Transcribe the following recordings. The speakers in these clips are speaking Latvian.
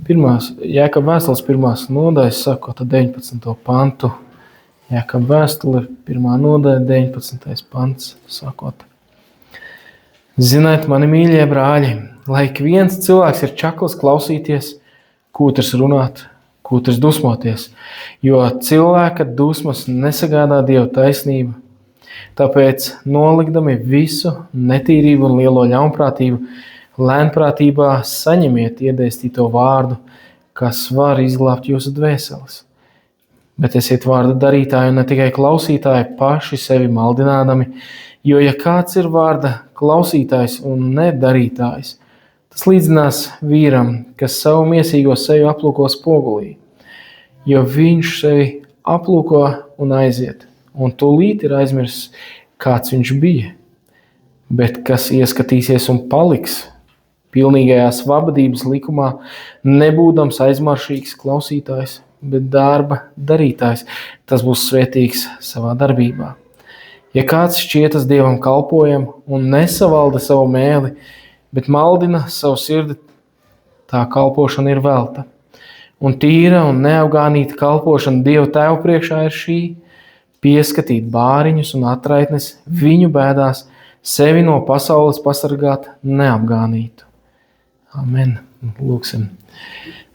Jēkaba vēstules 1. nodaļas, sākot ar 19. pantu. Jēkaba vēstule 1. nodaļa, 19. pants, sākot. Ziniet, mani mīļie brāļi, lai ik viens cilvēks ir čakls klausīties, kūtrs runāt, kūtrs dusmoties, jo cilvēka dusmas nesagādā Dieva taisnību. Tāpēc nolikdami visu netīrību un lielo ļaunprātību, lēnprātībā saņemiet iedēstīto vārdu, kas var izglābt jūsu dvēseles. Bet esiet vārda darītāji un ne tikai klausītāji, paši sevi maldinādami, jo ja kāds ir vārda klausītājs un nedarītājs, tas līdzinās vīram, kas savu miesīgo seju aplūko spogulī, jo viņš sevi aplūko un aiziet, un tūlīt ir aizmirsis, kāds viņš bija. Bet kas ieskatīsies un paliks pilnīgajā svabadības likumā, nebūdams aizmaršīgs klausītājs, bet darba darītājs, tas būs svētīgs savā darbībā. Ja kāds šķietas Dievam kalpojam un nesavalda savu mēli, bet maldina savu sirdi, tā kalpošana ir velta. Un tīra un neapgānīta kalpošana Dievu Tēvu priekšā ir šī: pieskatīt bāriņus un atraitnes viņu bēdās, sevi no pasaules pasargāt neapgānītu. Amen. Lūksim.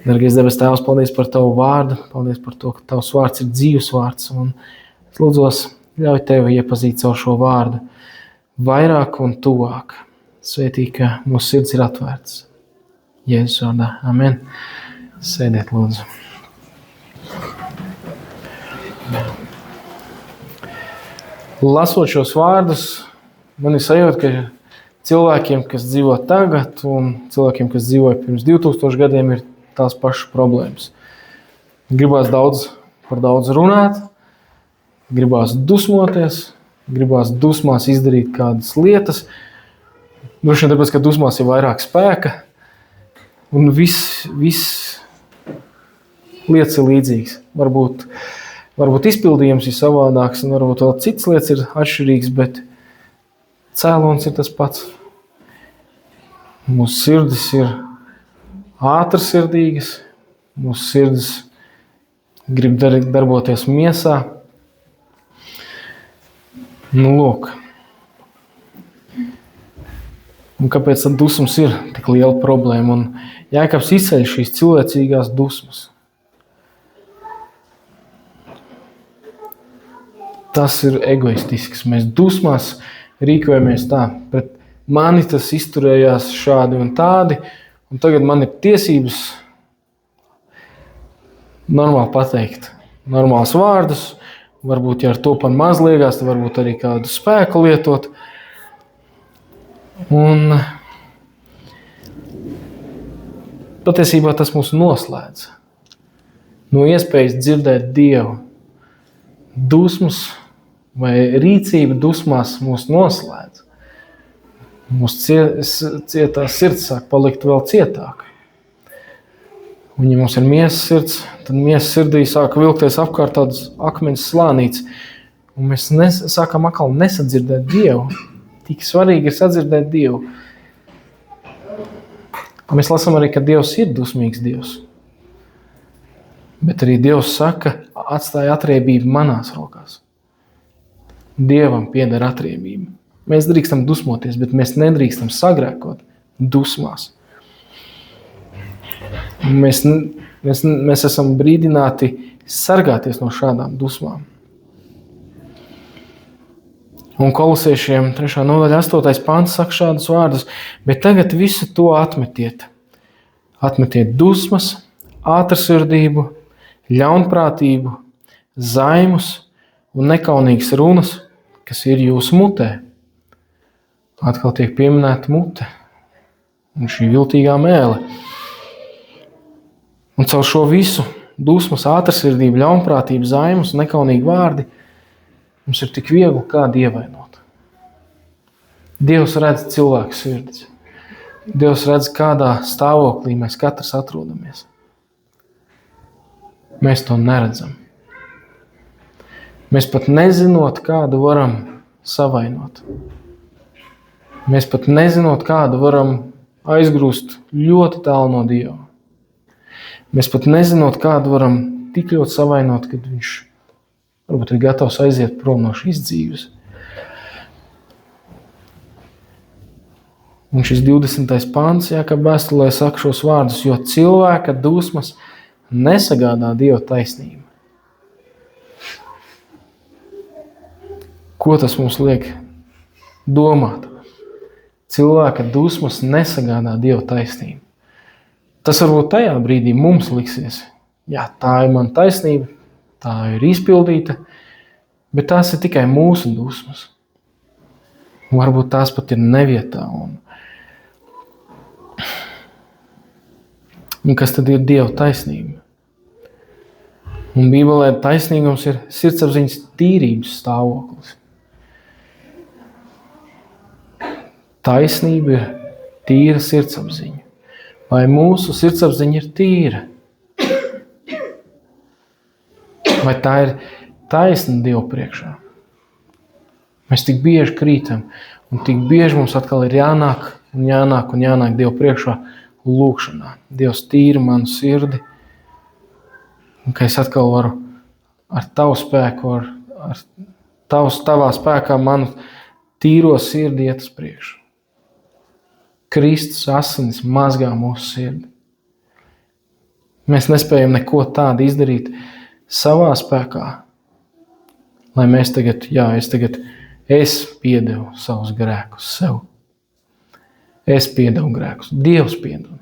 Dargais debes Tēvs, paldies par Tavu vārdu, paldies par to, ka Tavs vārds ir dzīvs vārds, un es lūdzos, ļauj Tevi iepazīt caur šo vārdu vairāk un tuvāk. Svētī, ka mūsu sirds ir atvērts. Jēzus vārdā. Amen. Sēdiet, lūdzu. Lasot šos vārdus, man ir sajūta, ka cilvēkiem, kas dzīvo tagad, un cilvēkiem, kas dzīvoja pirms 2000 gadiem, ir tās pašas problēmas. Gribās par daudz runāt, gribās dusmoties, gribās dusmās izdarīt kādas lietas. Droši vien tāpēc, ka dusmās ir vairāk spēka, un viss lietas ir līdzīgas. Varbūt izpildījums ir savādāks, un varbūt vēl citas lietas ir atšķirīgas, bet cēlonis ir tas pats. Mūsu sirdis ir ātrsirdīgas, mūsu sirdis grib darboties miesā. Lūk. Un kāpēc tad dusmas ir tik liela problēma? Un Jēkabs izceļ šīs cilvēcīgās dusmas. Tas ir egoistisks. Mēs dusmās rīkojamies tā, pret mani tas izturējās šādi un tādi, un tagad man ir tiesības normāli pateikt normāls vārdus, varbūt, ja ar to par maz liegās, tad varbūt arī kādu spēku lietot. Un patiesībā tas mūs noslēdz no iespējas dzirdēt Dievu. Dusmas vai rīcība dusmās mūs noslēdz. Mūsu cietā sirds sāk palikt vēl cietāka. Un ja mums ir miesas sirds, tad miesas sirdī sāk vilkties apkārt tāds akmens slānīts. Un mēs sākam atkal nesadzirdēt Dievu. Tik svarīgi ir sadzirdēt Dievu. Mēs lasām arī, ka Dievs ir dusmīgs Dievs. Bet arī Dievs saka, atstāja atriebību manās rokās. Dievam pieder atriebība. Mēs drīkstam dusmoties, bet mēs nedrīkstam sagrēkot dusmās. Mēs esam brīdināti sargāties no šādām dusmām. Un Kolosiešiem 3. nodaļa 8. pants saka šādus vārdus: bet tagad visu to atmetiet. Atmetiet dusmas, ātrsirdību, ļaunprātību, zaimus un nekaunīgas runas, kas ir jūsu mutē. Atkal tiek pieminēta mute un šī viltīgā mēle. Un caur šo visu dusmas, ātrsirdību, ļaunprātību, zaimus un nekaunīgi vārdi mums ir tik viegli kādu ievainot. Dievs redz cilvēku sirdis. Dievs redz, kādā stāvoklī mēs katrs atrodamies. Mēs to neredzam. Mēs pat nezinot, kādu varam savainot. Mēs pat nezinot, kādu varam aizgrūst ļoti tālu no Dieva. Mēs pat nezinot, kādu varam tik ļoti savainot, kad viņš varbūt ir gatavs aiziet prom no šīs dzīves. Un šis 20. pants, kā vēstulē saka šos vārdus, jo cilvēka dusmas nesagādā Dieva taisnību. Ko tas mums liek domāt? Cilvēka dusmas nesagādā Dieva taisnību. Tas varbūt tajā brīdī mums liksies, jā, tā ir mana taisnība, tā ir izpildīta, bet tās ir tikai mūsu dusmas. Varbūt tās pat ir nevietā. Un kas tad ir Dieva taisnība? Un Bībelē taisnīgums ir sirdsapziņas tīrības stāvoklis. Taisnība ir tīra sirdsapziņa. Vai mūsu sirdsapziņa ir tīra? Vai tā ir taisna Dievu priekšā? Mēs tik bieži krītam, un tik bieži mums atkal ir jānāk Dievu priekšā lūkšanā. Dievs tīra manu sirdi, un ka es atkal varu ar tavu spēku, ar tavā spēkā manu tīro sirdi iet uz priekšu. Kristus asinis mazgā mūsu sirdi. Mēs nespējam neko tādu izdarīt savā spēkā, lai mēs tagad, es piedevu savus grēkus sev. Es piedevu grēkus. Dievs piedod.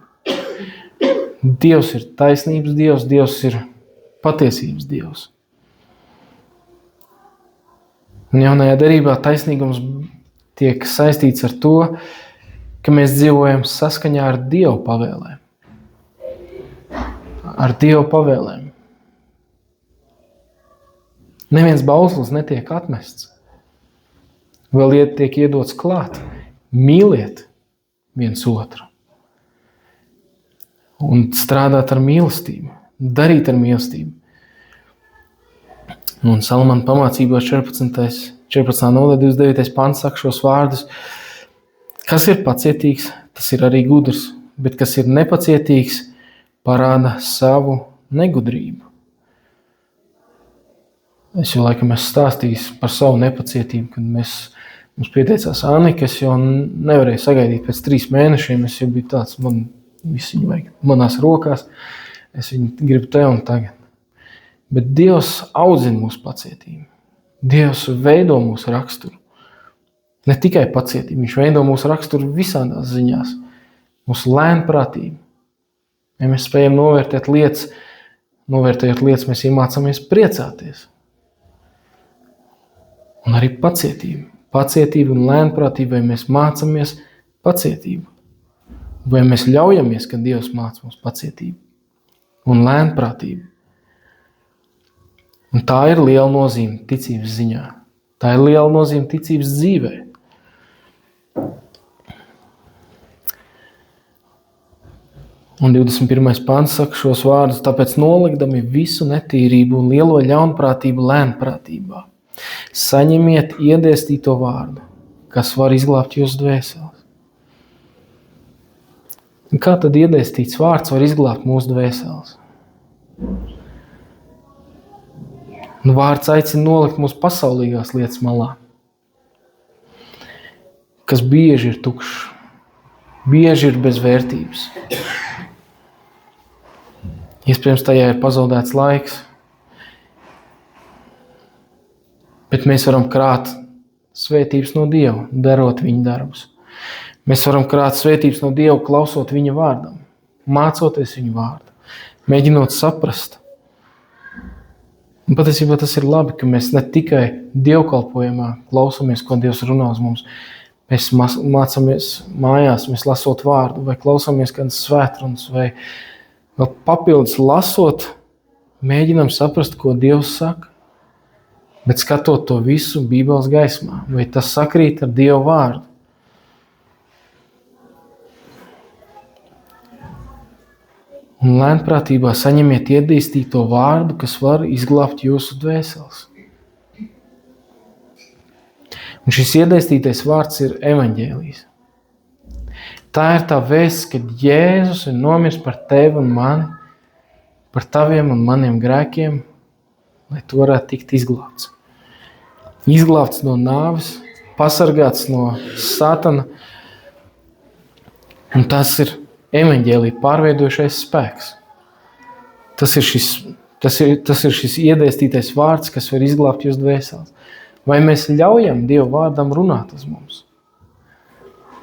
Dievs ir taisnības Dievs, Dievs ir patiesības Dievs. Un jaunajā derībā taisnīgums tiek saistīts ar to, ka mēs dzīvojam saskaņā ar Dieva pavēlēm. Ar Dieva pavēlēm. Neviens bauslis netiek atmests. Vēl tiek iedots klāt. Mīliet viens otru. Un strādāt ar mīlestību. Darīt ar mīlestību. Un Salamana pamācībā 14. nodaļa 29. pants saka šos vārdus. Kas ir pacietīgs, tas ir arī gudrs, bet kas ir nepacietīgs, parāda savu negudrību. Es jau laikam esmu stāstījis par savu nepacietību, kad mums pieteicās Annika, es jau nevarēju sagaidīt pēc 3 mēnešiem, es jau biju tāds, man visu viņu vajag manās rokās, es viņu gribu te un tagad. Bet Dievs audzina mūsu pacietību. Dievs veido mūsu raksturu. Ne tikai pacietību, viņš veido mūsu raksturu visādās ziņās. Mūsu lēnprātību. Ja mēs spējam novērtējot lietas, mēs iemācāmies priecāties. Un arī pacietību. Pacietību un lēnprātību, vai mēs mācāmies pacietību. Vai mēs ļaujamies, ka Dievs māca mums pacietību un lēnprātību. Un tā ir liela nozīme ticības ziņā. Tā ir liela nozīme ticības dzīvē. Un 21. pants saka šos vārdus, tāpēc nolikdami visu netīrību un lielo ļaunprātību lēnprātībā. Saņemiet iedēstīto vārdu, kas var izglābt jūsu dvēseles. Un kā tad iedēstīts vārds var izglābt mūsu dvēseles? Un vārds aicina nolikt mūsu pasaulīgās lietas malā, kas bieži ir tukšs, bieži ir bez vērtības. Iespējams, tajā ir pazaudēts laiks, bet mēs varam krāt svētības no Dieva, darot viņa darbus. Mēs varam krāt svētības no Dieva, klausot viņa vārdam, mācoties viņa vārdu, mēģinot saprast. Un patiesībā tas ir labi, ka mēs ne tikai dievkalpojumā klausamies, ko Dievs runā uz mums. Mēs mācāmies mājās, mēs lasot vārdu, vai klausāmies kādas svētrunas, vai vēl papildus lasot, mēģinām saprast, ko Dievs saka. Bet skatot to visu Bībeles gaismā, vai tas sakrīt ar Dieva vārdu. Un lēnprātībā saņemiet iedīstīto vārdu, kas var izglābt jūsu dvēseles. Un šis iedīstītais vārds ir evaņģēlijs. Tā ir tā vēsts, kad Jēzus ir nomiris par tevi un mani, par taviem un maniem grēkiem, lai tu varētu tikt izglābts. Izglābts no nāves, pasargāts no Sātana. Un tas ir evaņģēlija pārveidojušais spēks. Tas ir šis iedēstītais vārds, kas var izglābt jūs dvēseles. Vai mēs ļaujam Dievu vārdam runāt uz mums?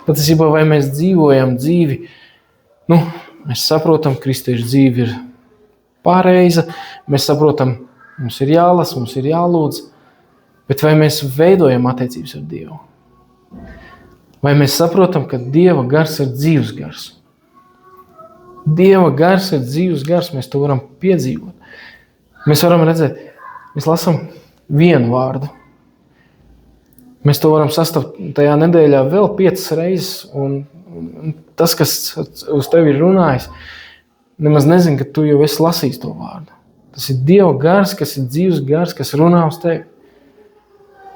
Patiesībā, vai mēs dzīvojam dzīvi, mēs saprotam, kristiešu dzīve ir pareiza, mēs saprotam, mums ir jālasa, mums ir jālūdz, bet vai mēs veidojam attiecības ar Dievu? Vai mēs saprotam, ka Dieva gars ir dzīves gars? Dieva gars ir dzīves gars, mēs to varam piedzīvot. Mēs varam redzēt, mēs lasām vienu vārdu. Mēs to varam sastapt tajā nedēļā vēl 5 reizes, un tas, kas uz tevi ir runājis, nemaz nezinu, ka tu jau esi lasījis to vārdu. Tas ir Dieva gars, kas ir dzīves gars, kas runā uz tevi.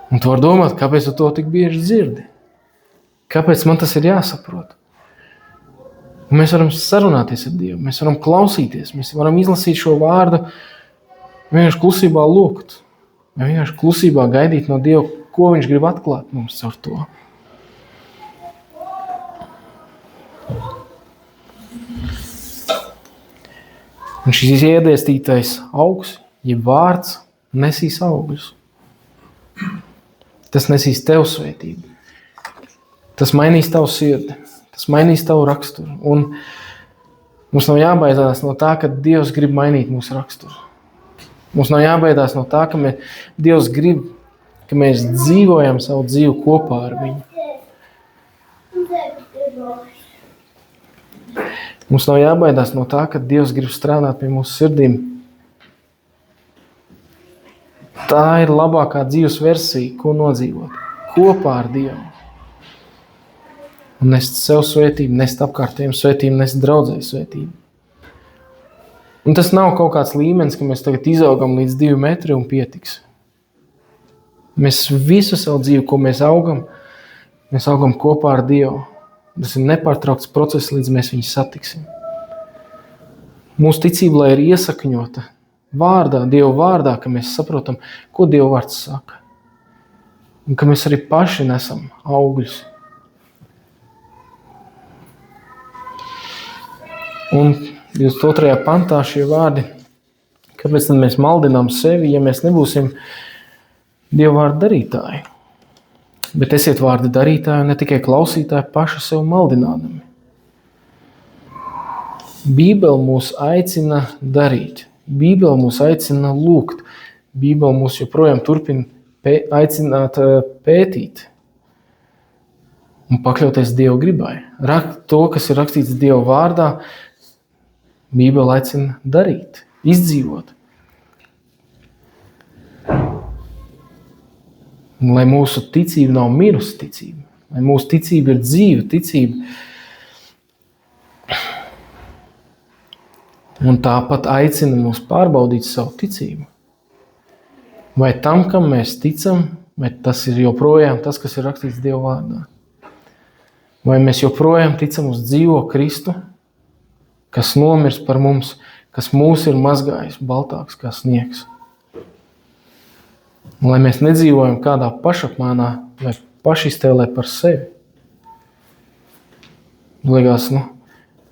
Un tu vari domāt, kāpēc tu to tik bieži dzirdi? Kāpēc man tas ir jāsaprot? Un mēs varam sarunāties ar Dievu, mēs varam klausīties, mēs varam izlasīt šo vārdu, vienkārši klusībā lūgt, vai vienkārši klusībā gaidīt no Dieva, ko viņš grib atklāt mums caur to. Un šis iedēstītais augs, jeb vārds, nesīs augļus. Tas nesīs tev svētību. Tas mainīs tavu sirdi. Tas mainīs tavu raksturu. Un mums nav jābaidās no tā, ka Dievs grib mainīt mūsu raksturu. Mums nav jābaidās no tā, ka Dievs grib, ka mēs dzīvojam savu dzīvi kopā ar viņu. Mums nav jābaidās no tā, ka Dievs grib strādāt pie mūsu sirdīm. Tā ir labākā dzīves versija, ko nodzīvot. Kopā ar Dievu. Un nest sev svētību, nest apkārtējiem svētību, nest draudzēju svētību. Un tas nav kaut kāds līmenis, ka mēs tagad izaugam līdz 2 metri un pietiks. Mēs visu savu dzīvi, ko mēs augam kopā ar Dievu. Tas ir nepārtraukts process, līdz mēs viņu satiksim. Mūsu ticība, lai ir iesakņota vārdā, Dieva vārdā, ka mēs saprotam, ko Dieva vārds saka. Un ka mēs arī paši nesam augļus. Un 22. pantā šie vārdi, kāpēc tad mēs maldinām sevi, ja mēs nebūsim Dieva vārdu darītāji? Bet esiet vārdi darītāji, ne tikai klausītāji paši sev maldinādami. Bībele mūs aicina darīt. Bībele mūs aicina lūgt. Bībele mūs joprojām turpina aicināt pētīt un pakļauties Dieva gribai. To, kas ir rakstīts Dieva vārdā, Bībele aicina darīt, izdzīvot. Lai mūsu ticība nav mirusi ticība, lai mūsu ticība ir dzīva ticība. Un tāpat aicina mūs pārbaudīt savu ticību. Vai tam, kam mēs ticam, vai tas ir joprojām tas, kas ir rakstīts Dieva vārdā? Vai mēs joprojām ticam uz dzīvo Kristu, kas nomirs par mums, kas mūs ir mazgājis baltāks kā sniegs? Un lai mēs nedzīvojam kādā pašapmānā vai pašiztēlē par sevi. Liekas,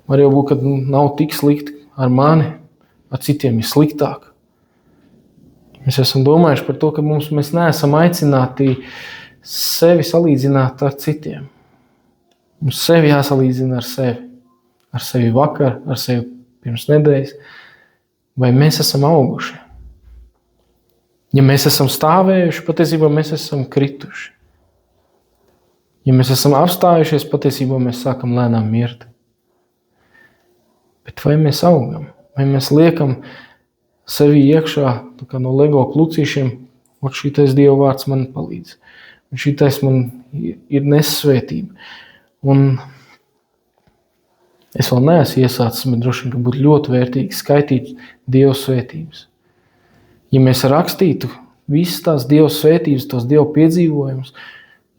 var jau būt, ka nav tik slikti ar mani, ar citiem ir sliktāk. Mēs esam domājuši par to, ka mēs neesam aicināti sevi salīdzināt ar citiem. Mums sevi jāsalīdzina ar sevi. Ar sevi vakar, ar sevi pirms nedēļas. Vai mēs esam auguši? Ja mēs esam stāvējuši, patiesībā mēs esam krituši. Ja mēs esam apstājušies, patiesībā mēs sākam lēnām mirt. Bet vai mēs augam? Vai mēs liekam sevi iekšā no Lego klucīšiem, šitais Dieva vārds man palīdz. Un šitais man ir nesvētība. Un es vēl neesmu iesācis, bet droši vien, ka būtu ļoti vērtīgi skaitīt Dieva svētības. Ja mēs rakstītu visas tās Dieva svētības, tos Dieva piedzīvojumus,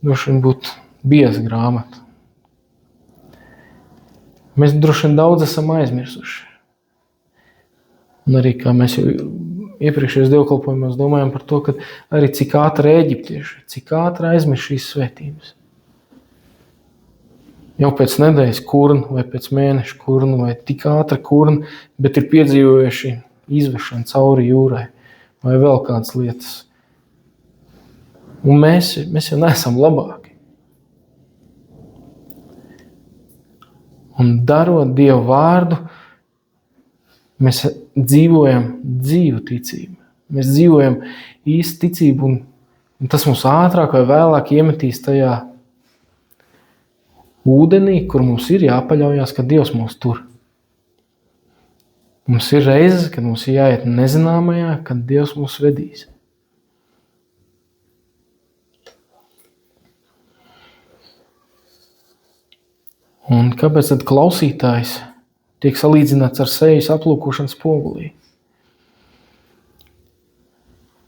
droši vien būtu bieza grāmata. Mēs droši vien daudz esam aizmirsuši. Un arī, kā mēs jau iepriekšējos dievkalpojumos domājam par to, ka arī cik ātri eģiptieši, cik ātri aizmirst šīs svētības. Jau pēc nedēļas kurna, vai pēc mēneša kurna, vai tik ātra kurna, bet ir piedzīvojuši izvešanu cauri jūrai, vai vēl kādas lietas. Un mēs jau neesam labāki. Un darot Dievu vārdu, mēs dzīvojam dzīvu ticību. Mēs dzīvojam īstu ticību, un tas mums ātrāk vai vēlāk iemetīs tajā ūdenī, kur mums ir jāpaļaujās, ka Dievs mūs tur. Mums ir reizes, kad mums ir jāiet nezināmajā, kad Dievs mūs vedīs. Un kāpēc tad klausītājs tiek salīdzināts ar sejas aplūkošanas spogulī?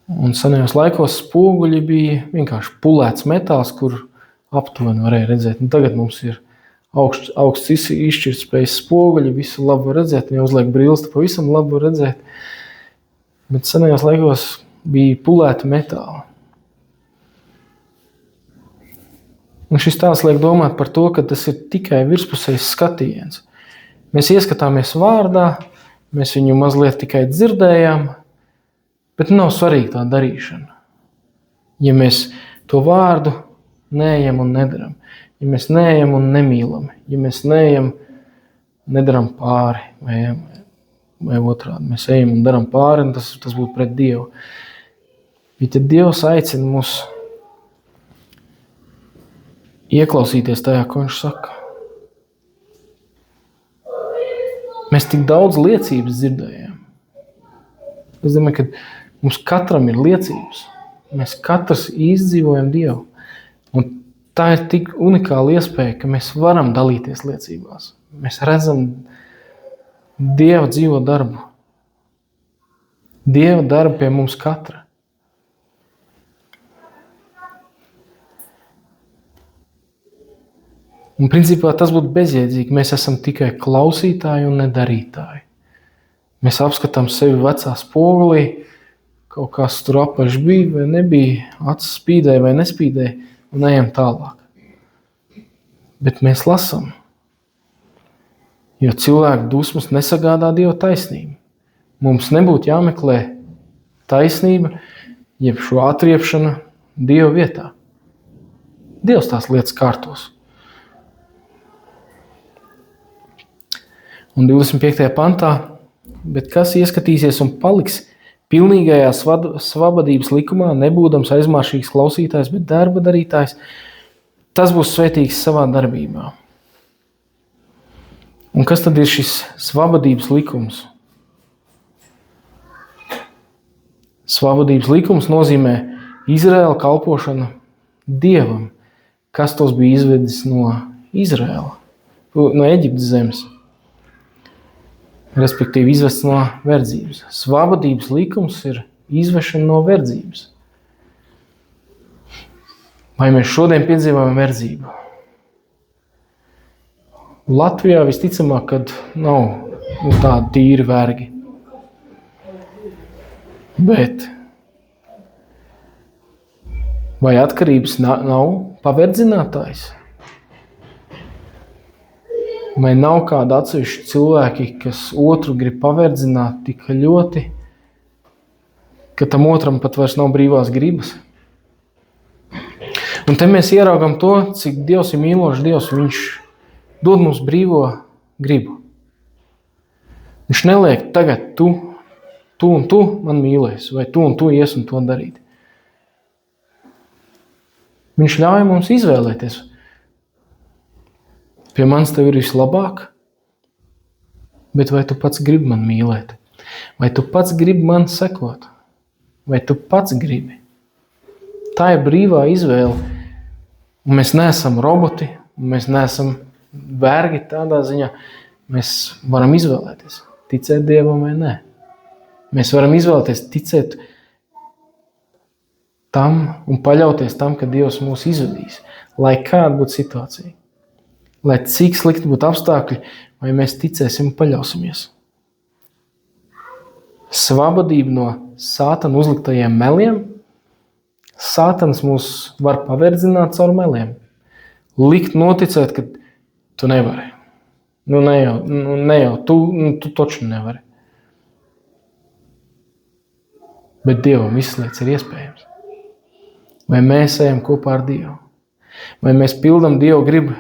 Un senajos laikos spoguļi bija vienkārši pulēts metāls, kur aptuveni varēja redzēt. Un tagad mums ir augsts izšķirtspējas spoguļi, visu labi var redzēt, un ja uzliek brilles, tad pavisam labi var redzēt. Bet senajos laikos bija pulēti metāli. Un šis tās liek domāt par to, ka tas ir tikai virspusējs skatījiens. Mēs ieskatāmies vārdā, mēs viņu mazliet tikai dzirdējām, bet nav svarīga tā darīšana. Ja mēs to vārdu neejam un nedaram, ja mēs neejam un nemīlam, ja mēs neejam, nedaram pāri, vai otrādi, mēs ejam un daram pāri, un tas būtu pret Dievu. Bet ja Dievs aicina mūs ieklausīties tajā, ko viņš saka. Mēs tik daudz liecības dzirdējām. Es domāju, ka mums katram ir liecības. Mēs katrs izdzīvojam Dievu. Un tā ir tik unikāla iespēja, ka mēs varam dalīties liecībās. Mēs redzam Dieva dzīvo darbu. Dieva darbu pie mums katra. Un principā tas būtu bezjēdzīgi. Mēs esam tikai klausītāji un nedarītāji. Mēs apskatām sevi vecā spogulī, kaut kas tur apaļš bija vai nebija, acis spīdēja vai nespīdēja, un ejam tālāk. Bet mēs lasam, jo cilvēku dusmas nesagādā Dieva taisnību. Mums nebūtu jāmeklē taisnība, jeb šo atriepšana Dieva vietā. Dievs tās lietas kārtos. Un 25. pantā, bet kas ieskatīsies un paliks pilnīgajā svabadības likumā, nebūdams aizmāršīgs klausītājs, bet darba darītājs, tas būs svētīgs savā darbībā. Un kas tad ir šis svabadības likums? Svabadības likums nozīmē Izraēla kalpošana Dievam, kas tos bija izvedis no Izraēla, no Eģiptes zemes. Respektīvi izvests no verdzības. Svabadības likums ir izvešana no verdzības. Vai mēs šodien piedzīvojam verdzību? Latvijā visticamāk, kad nav tādi tīri vergi. Bet vai atkarības nav paverdzinātājs? Vai nav kādi atsevišķi cilvēki, kas otru grib paverdzināt tik ļoti, ka tam otram pat vairs nav brīvās gribas? Un te mēs ieraugam to, cik Dievs ir mīlošs Dievs, viņš dod mums brīvo gribu. Viņš neliek tagad tu un tu man mīlēs, vai tu un tu ies un to darīt. Viņš ļauj mums izvēlēties. Pie manis tev ir vislabāk, bet vai tu pats gribi man mīlēt? Vai tu pats gribi man sekot? Vai tu pats gribi? Tā ir brīvā izvēle. Un mēs neesam roboti, un mēs neesam vergi tādā ziņā. Mēs varam izvēlēties, ticēt Dievam vai nē. Mēs varam izvēlēties ticēt tam un paļauties tam, ka Dievs mūs izvedīs, lai kāda būtu situācija. Lai cik slikti būtu apstākļi, vai mēs ticēsim un paļausimies. svabadību no Sātana uzliktajiem meliem. Sātans mūs var paverdzināt caur meliem. Likt noticēt, ka tu nevari. Ne jau tu taču nevari. Bet Dievam visas lietas ir iespējams. Vai mēs ejam kopā ar Dievu? Vai mēs pildam Dievu gribu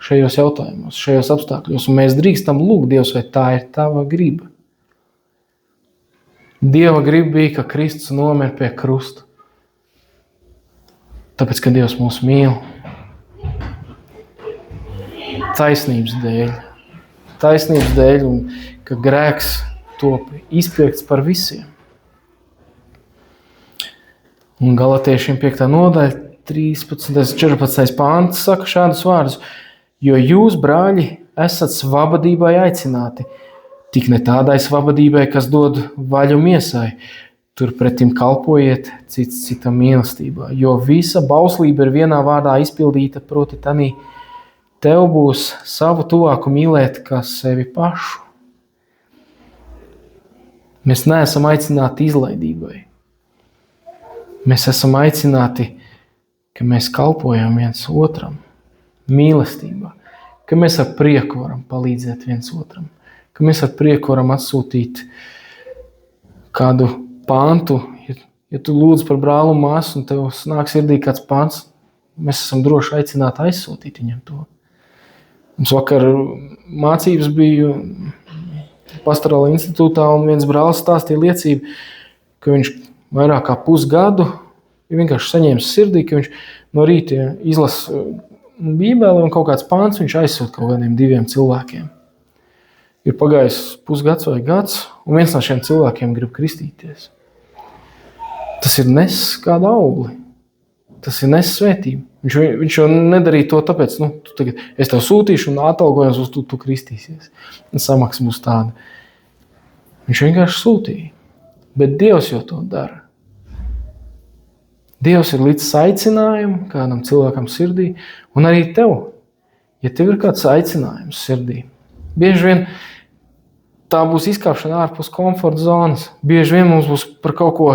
šajos jautājumos, šajos apstākļos? Un mēs drīkstam lūgt Dievs, vai tā ir tava griba? Dieva griba bija, ka Kristus nomir pie krusta. Tāpēc, ka Dievs mūs mīl. Taisnības dēļ. Taisnības dēļ un ka grēks top izpiekts par visiem. Un Galatiešiem 5. nodaļa, 13. 14. pāns saka šādus vārdus. Jo jūs, brāļi, esat svabadībai aicināti, tik ne tādai svabadībai, kas dod vaļu miesai. Turpretim kalpojiet cits citam mīlestībā. Jo visa bauslība ir vienā vārdā izpildīta, proti tanī tev būs savu tuvāku mīlēt kā sevi pašu. Mēs neesam aicināti izlaidībai. Mēs esam aicināti, ka mēs kalpojam viens otram mīlestībā, ka mēs ar prieku varam palīdzēt viens otram, ka mēs ar prieku varam atsūtīt kādu pāntu. Ja tu lūdz par brāli un māsu un tev nāk sirdī kāds pāns, mēs esam droši aicināti aizsūtīt viņam to. Mums vakar mācības bija pastorāla institūtā un viens brālis stāstīja liecību, ka viņš vairāk kā pusgadu ir vienkārši saņēmis sirdī, ka viņš no rīta izlasa bībeli un kaut kāds pāns viņš aizsūt kaut kādiem 2 cilvēkiem. Ir pagājis pusgads vai gads, un viens no šiem cilvēkiem grib kristīties. Tas ir nes kādu augli. Tas ir nes svētību. Viņš jau nedarīja to tāpēc, tagad es tev sūtīšu un atalgojums uz tu kristīsies. Un samaksa būs tāda. Viņš vienkārši sūtīja. Bet Dievs jau to dara. Dievs ir līdz aicinājumu kādam cilvēkam sirdī, un arī tev, ja tev ir kāds aicinājums sirdī. Bieži vien tā būs izkāpšana ārpus komforta zonas. Bieži vien mums būs par kaut ko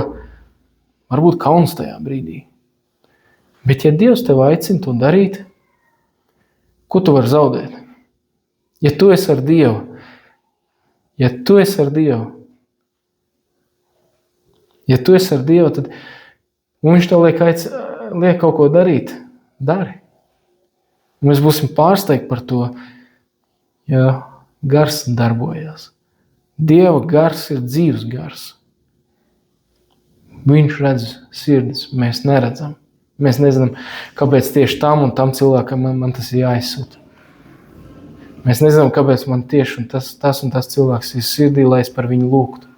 varbūt kauns tajā brīdī. Bet ja Dievs tev aicina to darīt, ko tu vari zaudēt? Ja tu esi ar Dievu, tad viņš tev liek kaut ko darīt, dari. Un mēs būsim pārsteigti par to, ja gars darbojās. Dieva gars ir dzīves gars. Viņš redz sirdis, mēs neredzam. Mēs nezinām, kāpēc tieši tam un tam cilvēkam man tas ir jāizsūta. Mēs nezinām, kāpēc man tieši tas un tas cilvēks ir sirdī, lai es par viņu lūgtu.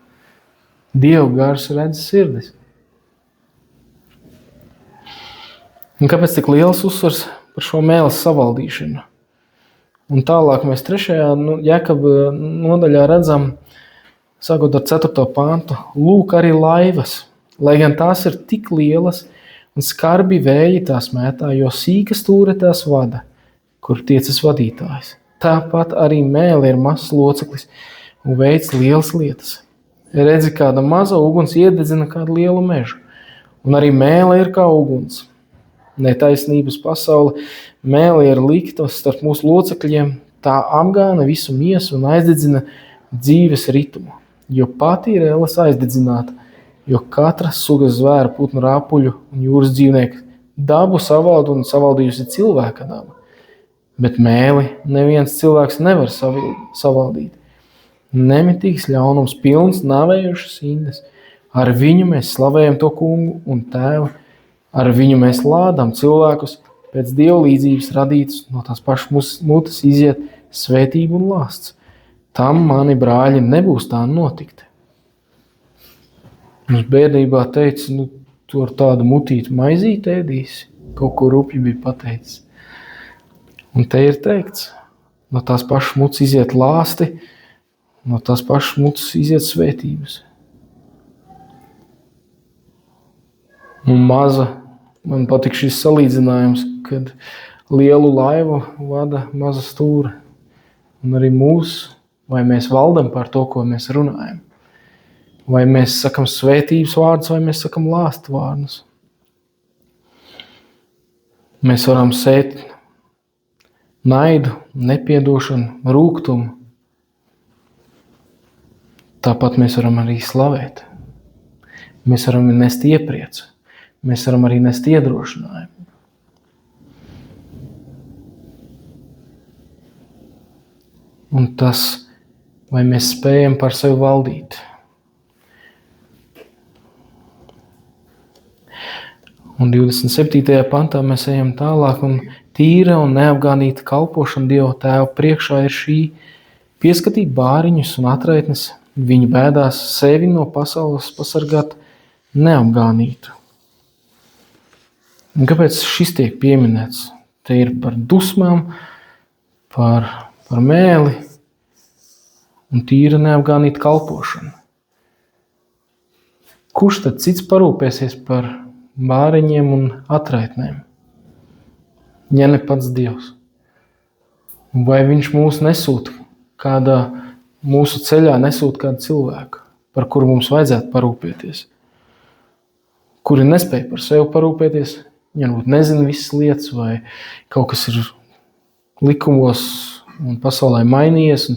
Dieva gars redz sirdis. Un kāpēc tik liels uzsvars par šo mēles savaldīšanu? Un tālāk mēs 3. Jēkaba nodaļā redzam, sākot ar 4. pāntu, lūk arī laivas, lai gan tās ir tik lielas un skarbi vēji tās mētā, jo sīka stūre tās vada, kur tiecas vadītājs. Tāpat arī mēle ir mazs loceklis un veic lielas lietas. Redzi, kāda maza uguns iededzina kādu lielu mežu, un arī mēle ir kā uguns. Netaisnības pasaule, mēle ir likta starp mūsu locekļiem, tā apgāna visu miesu un aizdedzina dzīves ritumu, jo pati ir ēlas aizdedzināta, jo katra sugas zvēra, putnu, rāpuļu un jūras dzīvnieku dabu savalda un savaldījusi cilvēka daba. Bet mēli neviens cilvēks nevar savaldīt. Nemitīgs ļaunums pilns nāvējušas indes. Ar viņu mēs slavējam to kungu un tēvu. Ar viņu mēs lādām cilvēkus pēc Dieva līdzības radītus, no tās pašas mutes iziet svētība un lāsts. Tam mani brāļi nebūs tā notikt. Mums bērnībā teica, tu ar tādu mutītu maizīti ēdīsi, kaut ko rupji bija pateicis. Un te ir teikts, no tās pašas mutes iziet lāsti, no tās pašas mutes iziet svētības. Un man patīk šis salīdzinājums, kad lielu laivu vada maza stūra. Un arī mūs, vai mēs valdam par to, ko mēs runājam. Vai mēs sakam svētības vārdus, vai mēs sakam lāstu vārdus. Mēs varam sēt naidu, nepiedošanu, rūgtumu. Tāpat mēs varam arī slavēt. Mēs varam nest iepriecu. Mēs varam arī nest iedrošinājumu. Un tas, vai mēs spējam par sevi valdīt. Un 27. pantā mēs ejam tālāk, un tīra un neapgānīta kalpošana Dieva Tēva priekšā ir šī: pieskatīt bāriņus un atraitnes, viņa bēdās sevi no pasaules pasargāt neapgānītu. Un kāpēc šis tiek pieminēts? Te ir par dusmām, par mēli un tīra neapgānīta kalpošana. Kurš tad cits parūpēsies par bāriņiem un atraitnēm, ja ne pats Dievs? Vai viņš mūs nesūta kādā mūsu ceļā, nesūta kādu cilvēku, par kuru mums vajadzētu parūpēties, kuri nespēja par sevi parūpēties, ja varbūt nezina visas lietas, vai kaut kas ir likumos un pasaulē mainījies,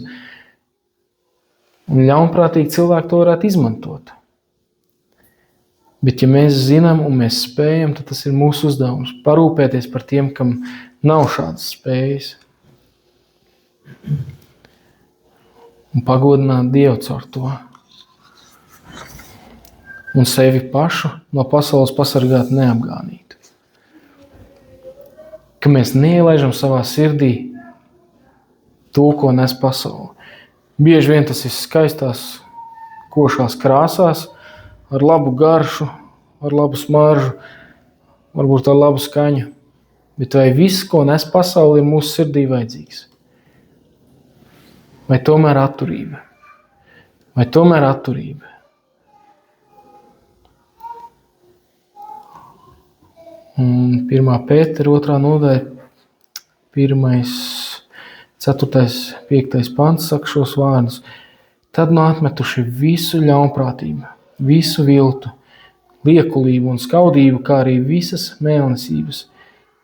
un ļaunprātīgi cilvēki to varētu izmantot. Bet ja mēs zinām un mēs spējam, tad tas ir mūsu uzdevums parūpēties par tiem, kam nav šādas spējas. Un pagodināt Dievu caur to. Un sevi pašu no pasaules pasargāt neapgānīt. Ka mēs neielaižam savā sirdī to, ko nes pasaule. Bieži vien tas ir skaistās, košās krāsās, ar labu garšu, ar labu smaržu, varbūt ar labu skaņu. Bet vai viss, ko nes pasauli, ir mūsu sirdī vajadzīgs? Vai tomēr atturība? Vai tomēr atturība? Un 1. Pētera 2. nodaļa, 1., 4., 5. pants saka šos vārdus. Tad atmetuši visu ļaunprātību, visu viltu, liekulību un skaudību, kā arī visas mēlnesības.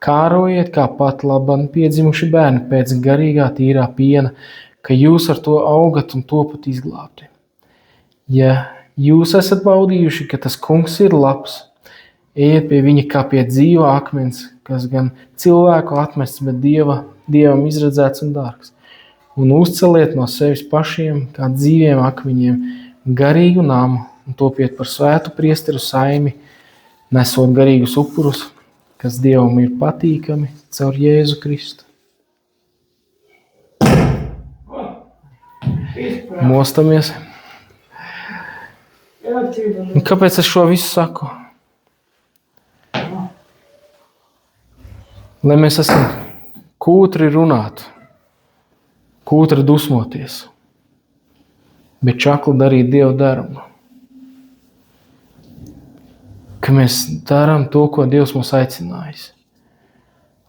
Kārojiet kā pat labam piedzimuši bērni pēc garīgā tīrā piena, ka jūs ar to augat un topat izglābti. Ja jūs esat baudījuši, ka tas kungs ir labs, ejiet pie viņa kā pie dzīva akmens, kas gan cilvēku atmests, bet Dievam izredzēts un dārgs. Un uzceliet no sevis pašiem kā dzīviem akmeņiem garīgu namu un topiet par svētu priesteru saimi, nesot garīgus upurus, kas Dievam ir patīkami caur Jēzu Kristu. Mostamies. Un kāpēc es šo visu saku? Lai mēs esam kūtri runāt, kūtri dusmoties, bet čakli darīt Dieva darbu. Ka mēs darām to, ko Dievs mūs aicinājis.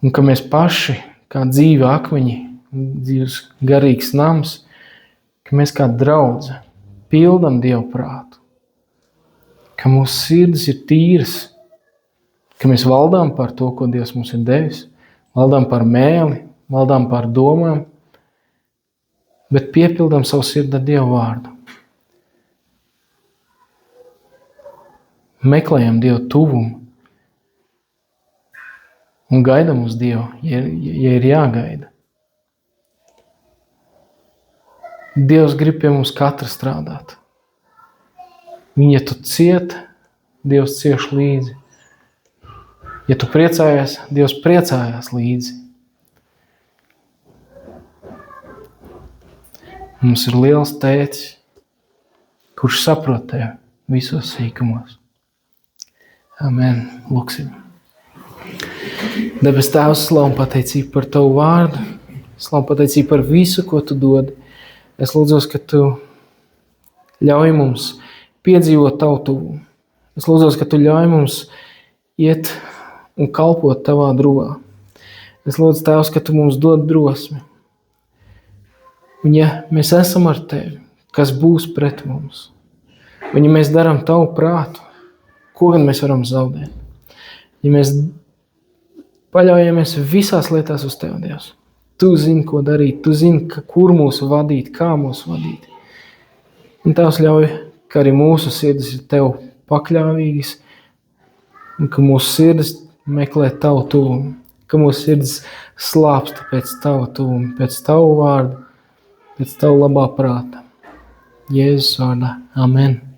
Un ka mēs paši, kā dzīvi akmeņi, dzīves garīgs nams, ka mēs kā draudze pildam Dievu prātu. Ka mūsu sirds ir tīras, ka mēs valdām par to, ko Dievs mums ir devis, valdām par mēli, valdām par domām, bet piepildām savu sirdi ar Dievu vārdu. Meklējam Dievu tuvumu un gaidam uz Dievu, ja ir jāgaida. Dievs grib pie mums katra strādāt. Ja tu ciet, Dievs cieš līdzi. Ja tu priecājies, Dievs priecājās līdzi. Mums ir liels tētis, kurš saprot tevi visos sīkumos. Amen. Lūksim. Debes Tēvs, slavu un pateicību par Tavu vārdu. Slavu un pateicību par visu, ko Tu dod. Es lūdzos, ka Tu ļauj mums piedzīvot Tavu tuvumu. Es lūdzos, ka Tu ļauj mums iet un kalpot Tavā druvā. Es lūdzu, Tēvs, ka Tu mums dod drosmi. Un ja mēs esam ar Tevi, kas būs pret mums? Un ja mēs darām tavu prātu, ko gan mēs varam zaudēt? Ja mēs paļaujamies visās lietās uz Tev, Dievs. Tu zini, ko darīt, Tu zini, kur mūs vadīt, kā mūs vadīt. Un Tavs ļauj, ka arī mūsu sirdis ir Tev pakļāvīgas, un ka mūsu sirdis meklē Tavu tuvumu, ka mūsu sirdis slāpsta pēc Tava tuvuma, pēc Tavu vārdu, pēc Tavu labā prāta. Jēzus vārdā. Amen.